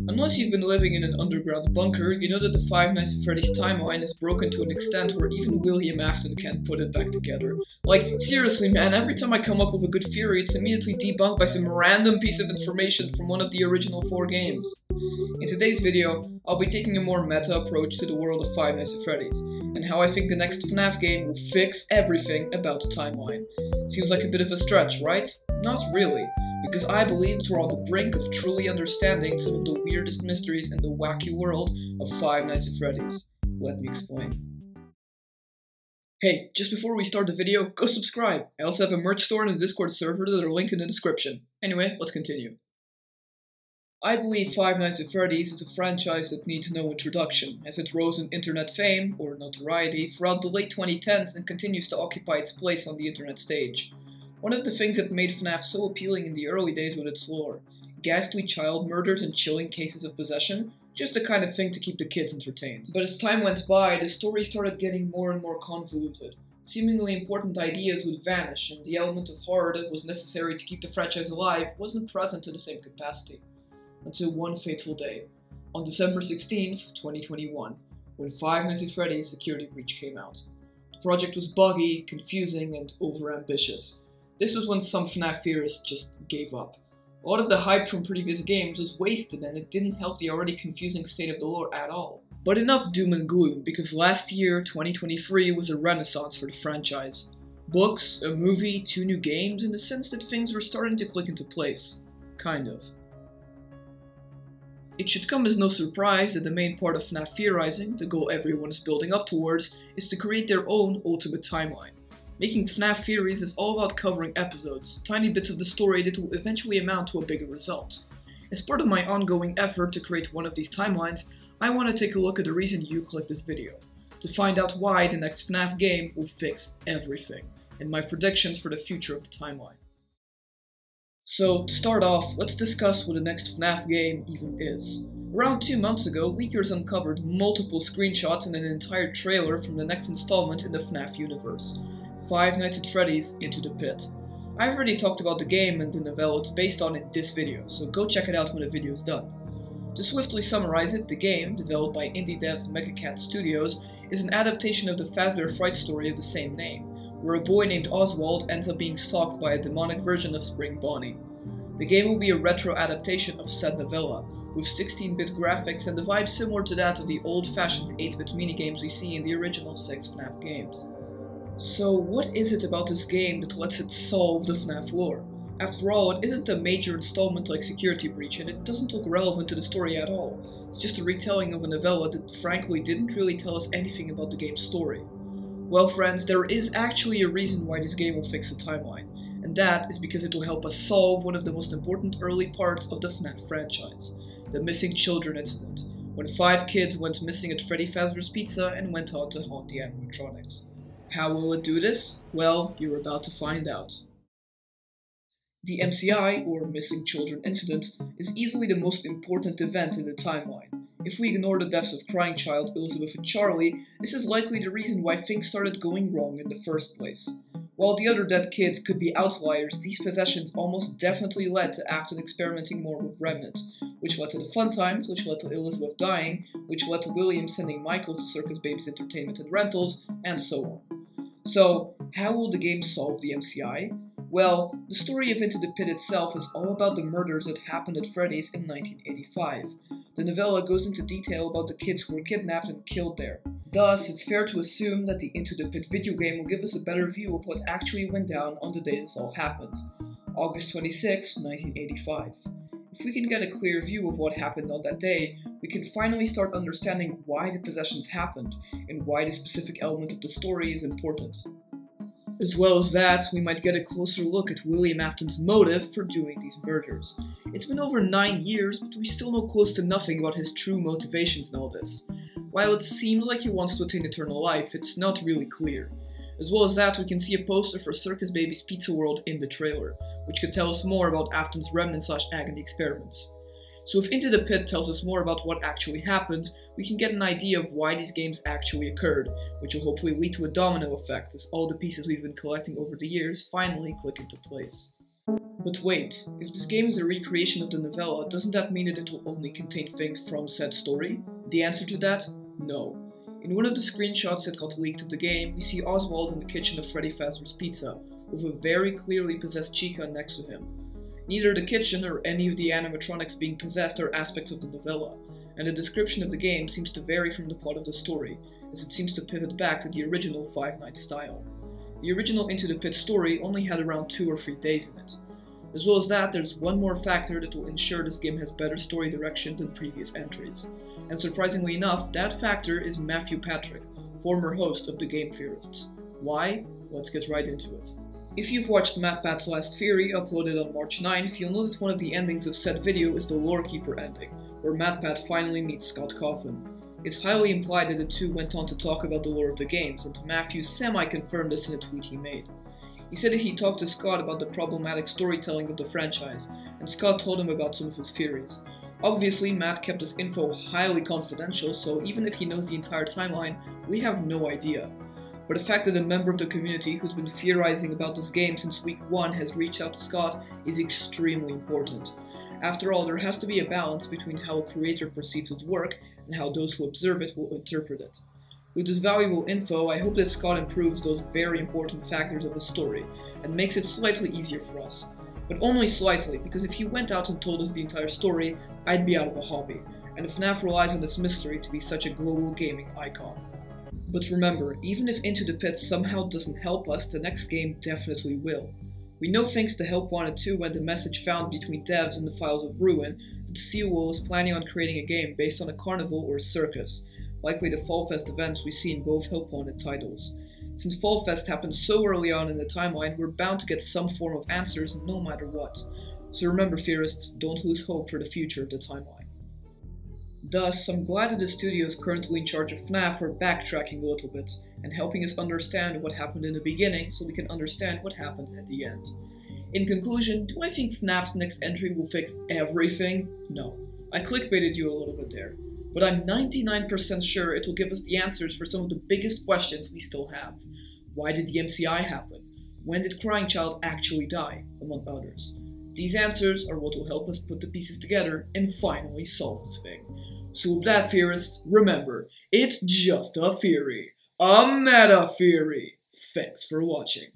Unless you've been living in an underground bunker, you know that the Five Nights at Freddy's timeline is broken to an extent where even William Afton can't put it back together. Like, seriously man, every time I come up with a good theory, it's immediately debunked by some random piece of information from one of the original 4 games. In today's video, I'll be taking a more meta approach to the world of Five Nights at Freddy's, and how I think the next FNAF game will fix everything about the timeline. Seems like a bit of a stretch, right? Not really, because I believe that we're on the brink of truly understanding some of the weirdest mysteries in the wacky world of Five Nights at Freddy's. Let me explain. Hey, just before we start the video, go subscribe! I also have a merch store and a Discord server that are linked in the description. Anyway, let's continue. I believe Five Nights at Freddy's is a franchise that needs no introduction, as it rose in internet fame, or notoriety, throughout the late 2010s and continues to occupy its place on the internet stage. One of the things that made FNAF so appealing in the early days was its lore. Ghastly child murders and chilling cases of possession, just the kind of thing to keep the kids entertained. But as time went by, the story started getting more and more convoluted. Seemingly important ideas would vanish, and the element of horror that was necessary to keep the franchise alive wasn't present to the same capacity. Until one fateful day, on December 16th, 2021, when Five Nights at Freddy's Security Breach came out. The project was buggy, confusing, and overambitious. This was when some FNAF theorists just gave up. A lot of the hype from previous games was wasted and it didn't help the already confusing state of the lore at all. But enough doom and gloom, because last year, 2023, was a renaissance for the franchise. Books, a movie, 2 new games, in the sense that things were starting to click into place. Kind of. It should come as no surprise that the main part of FNAF theorizing, the goal everyone is building up towards, is to create their own ultimate timeline. Making FNAF theories is all about covering episodes, tiny bits of the story that will eventually amount to a bigger result. As part of my ongoing effort to create one of these timelines, I want to take a look at the reason you clicked this video, to find out why the next FNAF game will fix everything, and my predictions for the future of the timeline. So, to start off, let's discuss what the next FNAF game even is. Around 2 months ago, leakers uncovered multiple screenshots and an entire trailer from the next installment in the FNAF universe. Five Nights at Freddy's Into the Pit. I've already talked about the game and the novella it's based on in this video, so go check it out when the video is done. To swiftly summarize it, the game, developed by indie devs Megacat Studios, is an adaptation of the Fazbear Fright story of the same name, where a boy named Oswald ends up being stalked by a demonic version of Spring Bonnie. The game will be a retro adaptation of said novella, with 16-bit graphics and a vibe similar to that of the old-fashioned 8-bit minigames we see in the original 6 FNAF games. So what is it about this game that lets it solve the FNAF lore? After all, it isn't a major installment like Security Breach, and it doesn't look relevant to the story at all. It's just a retelling of a novella that frankly didn't really tell us anything about the game's story. Well friends, there is actually a reason why this game will fix the timeline, and that is because it will help us solve one of the most important early parts of the FNAF franchise, the missing children incident, when 5 kids went missing at Freddy Fazbear's Pizza and went on to haunt the animatronics. How will it do this? Well, you're about to find out. The MCI, or Missing Children Incident, is easily the most important event in the timeline. If we ignore the deaths of crying child Elizabeth and Charlie, this is likely the reason why things started going wrong in the first place. While the other dead kids could be outliers, these possessions almost definitely led to Afton experimenting more with Remnant, which led to the fun times, which led to Elizabeth dying, which led to William sending Michael to Circus Baby's entertainment and rentals, and so on. So, how will the game solve the MCI? Well, the story of Into the Pit itself is all about the murders that happened at Freddy's in 1985. The novella goes into detail about the kids who were kidnapped and killed there. Thus, it's fair to assume that the Into the Pit video game will give us a better view of what actually went down on the day this all happened. August 26, 1985. If we can get a clear view of what happened on that day, we can finally start understanding why the possessions happened, and why the specific element of the story is important. As well as that, we might get a closer look at William Afton's motive for doing these murders. It's been over 9 years, but we still know close to nothing about his true motivations in all this. While it seems like he wants to attain eternal life, it's not really clear. As well as that, we can see a poster for Circus Baby's Pizza World in the trailer, which could tell us more about Afton's Remnant/Agony experiments. So if Into the Pit tells us more about what actually happened, we can get an idea of why these games actually occurred, which will hopefully lead to a domino effect as all the pieces we've been collecting over the years finally click into place. But wait, if this game is a recreation of the novella, doesn't that mean that it will only contain things from said story? The answer to that? No. In one of the screenshots that got leaked of the game, we see Oswald in the kitchen of Freddy Fazbear's Pizza, with a very clearly possessed Chica next to him. Neither the kitchen or any of the animatronics being possessed are aspects of the novella, and the description of the game seems to vary from the plot of the story, as it seems to pivot back to the original Five Nights style. The original Into the Pit story only had around 2 or 3 days in it. As well as that, there's one more factor that will ensure this game has better story direction than previous entries. And surprisingly enough, that factor is Matthew Patrick, former host of the game Theorists. Why? Let's get right into it. If you've watched MatPat's last theory, uploaded on March 9th, you'll know that one of the endings of said video is the Lorekeeper ending, where MatPat finally meets Scott Coughlin. It's highly implied that the two went on to talk about the lore of the games, and Matthew semi-confirmed this in a tweet he made. He said that he talked to Scott about the problematic storytelling of the franchise, and Scott told him about some of his theories. Obviously, Matt kept this info highly confidential, so even if he knows the entire timeline, we have no idea. But the fact that a member of the community who's been theorizing about this game since week 1 has reached out to Scott is extremely important. After all, there has to be a balance between how a creator perceives his work and how those who observe it will interpret it. With this valuable info, I hope that Scott improves those very important factors of the story, and makes it slightly easier for us. But only slightly, because if he went out and told us the entire story, I'd be out of a hobby, and FNAF relies on this mystery to be such a global gaming icon. But remember, even if Into the Pit somehow doesn't help us, the next game definitely will. We know thanks to Help Wanted 2 and the message found between devs in the files of Ruin, that Seawolf is planning on creating a game based on a carnival or a circus, likely the Fall Fest events we see in both Help Wanted titles. Since Fall Fest happened so early on in the timeline, we're bound to get some form of answers no matter what. So remember, Theorists, don't lose hope for the future of the timeline. Thus, I'm glad that the studios currently in charge of FNAF are backtracking a little bit, and helping us understand what happened in the beginning so we can understand what happened at the end. In conclusion, do I think FNAF's next entry will fix everything? No. I clickbaited you a little bit there. But I'm 99% sure it will give us the answers for some of the biggest questions we still have. Why did the MCI happen? When did Crying Child actually die? Among others. These answers are what will help us put the pieces together and finally solve this thing. So with that, Theorists, remember, it's just a theory. A meta theory. Thanks for watching.